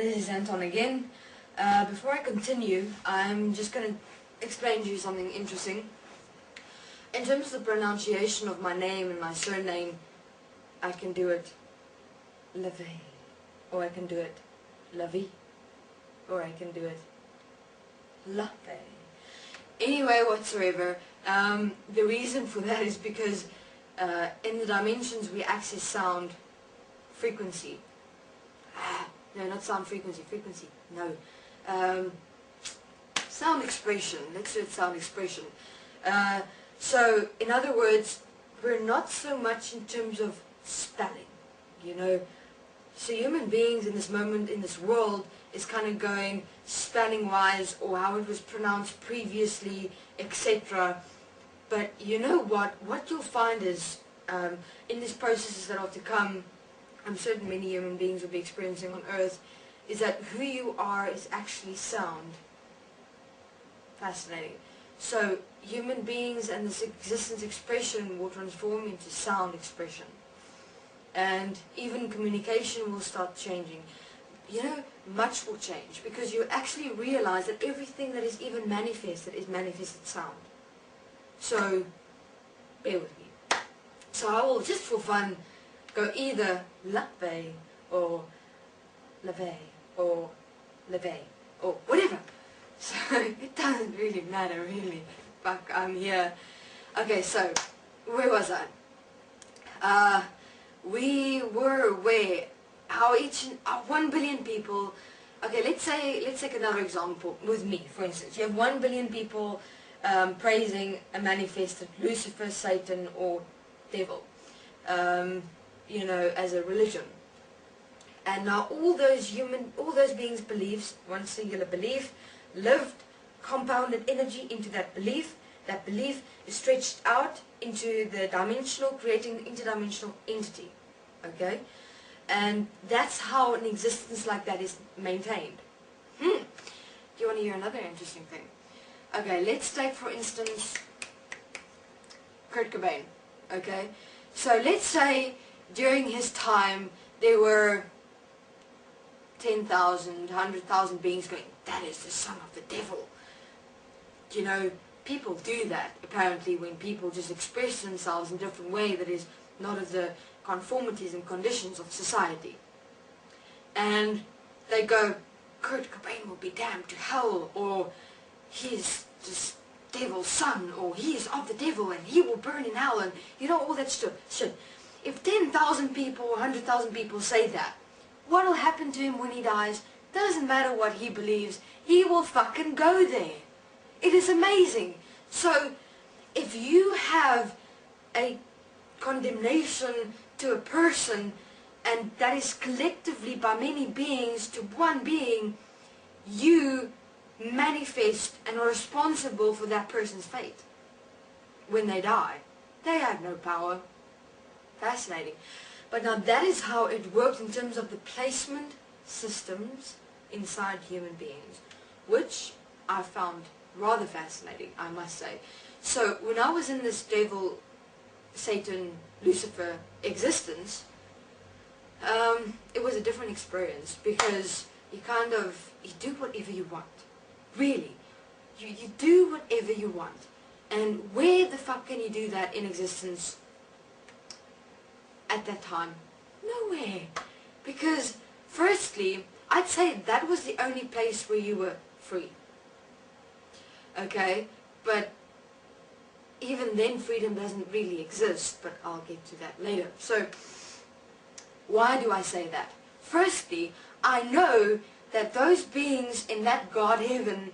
this is Anton again. Before I continue, I'm just going to explain to you something interesting. In terms of the pronunciation of my name and my surname, I can do it LaVey, or I can do it LaVey, or I can do it Lite. Anyway, whatsoever, the reason for that is because in the dimensions we access sound frequency. No, not sound frequency, frequency, no. Sound expression, let's do it sound expression. So, in other words, we're not so much in terms of spelling, you know. So human beings in this moment, in this world, is kind of going spelling-wise, or how it was pronounced previously, etc. But you know what you'll find is, in these processes that are to come, I'm certain many human beings will be experiencing on Earth, is that who you are is actually sound. Fascinating. So human beings and this existence expression will transform into sound expression. And even communication will start changing. You know, much will change, because you actually realize that everything that is even manifested is manifested sound. So, bear with me. So I will, just for fun, go either Lite or LaVey or LaVey or whatever. So it doesn't really matter, really. Fuck, I'm here. Okay, so where was I? We were aware how each 1 billion people. Okay, let's take another example with me, for instance. You have 1 billion people praising a manifested Lucifer, Satan, or devil. You know, as a religion. And now all those beings' beliefs, one singular belief, lived compounded energy into that belief. That belief is stretched out into the dimensional, creating the interdimensional entity. Okay? And that's how an existence like that is maintained. Do you want to hear another interesting thing? Okay, let's take for instance Kurt Cobain. Okay? So let's say during his time there were 10,000, 100,000 beings going, that is the son of the devil. You know, people do that apparently when people just express themselves in a different way that is not of the conformities and conditions of society. And they go, Kurt Cobain will be damned to hell, or he is this devil's son, or he is of the devil and he will burn in hell, and you know, all that shit. If 10,000 people or 100,000 people say that, what will happen to him when he dies? Doesn't matter what he believes, he will fucking go there. It is amazing. So, if you have a condemnation to a person, and that is collectively by many beings to one being, you manifest and are responsible for that person's fate. When they die, they have no power. Fascinating. But now that is how it works in terms of the placement systems inside human beings, which I found rather fascinating, I must say. So when I was in this devil, Satan, Lucifer existence, it was a different experience, because you do whatever you want. Really. You do whatever you want. And where the fuck can you do that in existence at that time? Nowhere. Because, firstly, I'd say that was the only place where you were free. Okay? But even then freedom doesn't really exist, but I'll get to that later. So, why do I say that? Firstly, I know that those beings in that God heaven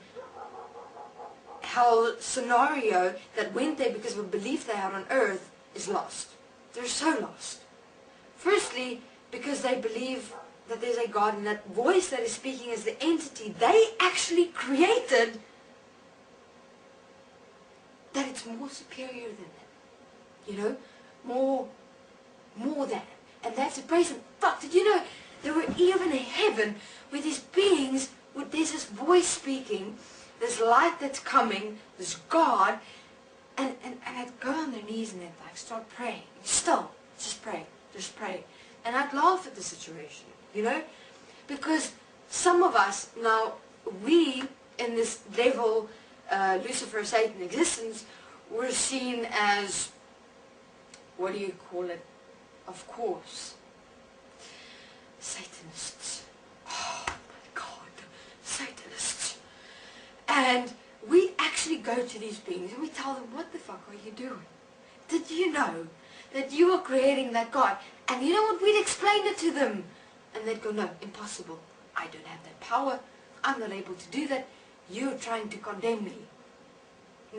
hell scenario that went there because of a belief they had on earth is lost. They're so lost. Firstly, because they believe that there's a God, and that voice that is speaking is the entity they actually created, that it's more superior than them. You know? More than. And they have to praise him. Fuck, did you know there were even a heaven where these beings, there's this voice speaking, this light that's coming, this God, and I'd go on their knees and they'd like start praying. Still, just pray. And I'd laugh at the situation, you know? Because some of us, now, we, in this devil, Lucifer, Satan existence, were seen as, what do you call it? Of course, Satanists. Oh my God, Satanists. And we actually go to these beings and we tell them, what the fuck are you doing? Did you know that you are creating that God? And you know what? We'd explain it to them. And they'd go, no, impossible. I don't have that power. I'm not able to do that. You're trying to condemn me.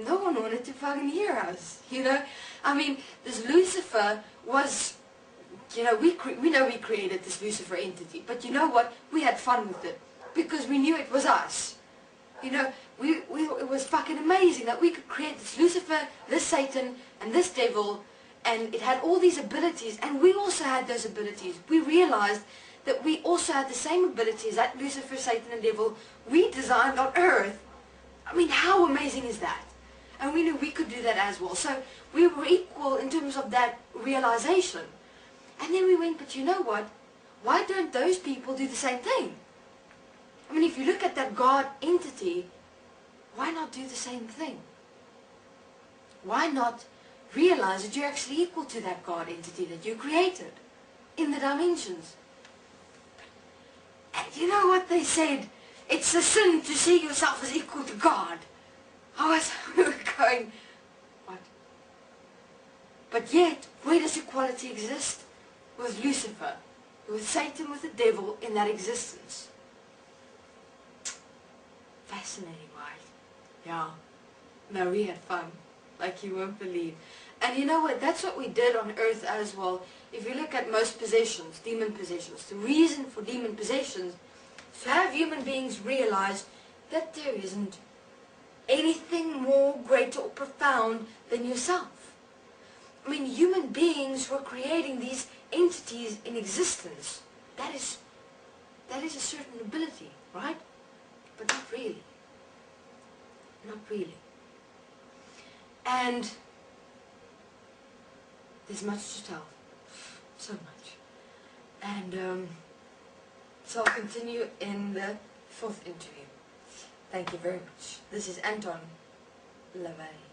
No one wanted to fucking hear us, you know. I mean, this Lucifer was, you know, we know we created this Lucifer entity, but you know what? We had fun with it because we knew it was us. You know, it was fucking amazing that we could create this Lucifer, this Satan, and this devil, and it had all these abilities, and we also had those abilities. We realized that we also had the same abilities that Lucifer, Satan, and devil we designed on earth. I mean, how amazing is that? And we knew we could do that as well. So we were equal in terms of that realization. And then we went, but you know what? Why don't those people do the same thing? I mean, if you look at that God entity, why not do the same thing? Why not realize that you're actually equal to that God entity that you created in the dimensions? And you know what they said? It's a sin to see yourself as equal to God. I was going, what? But yet, where does equality exist? With Lucifer, with Satan, with the devil in that existence. Fascinating, right? Yeah. No, we had fun. Like you won't believe. And you know what? That's what we did on earth as well. If you look at most possessions, demon possessions, the reason for demon possessions is to have human beings realize that there isn't anything more greater or profound than yourself. I mean, human beings were creating these entities in existence. That is a certain ability, right? But not really. Not really. And there's much to tell. So much. And so I'll continue in the 4th interview. Thank you very much. This is Anton LaVey.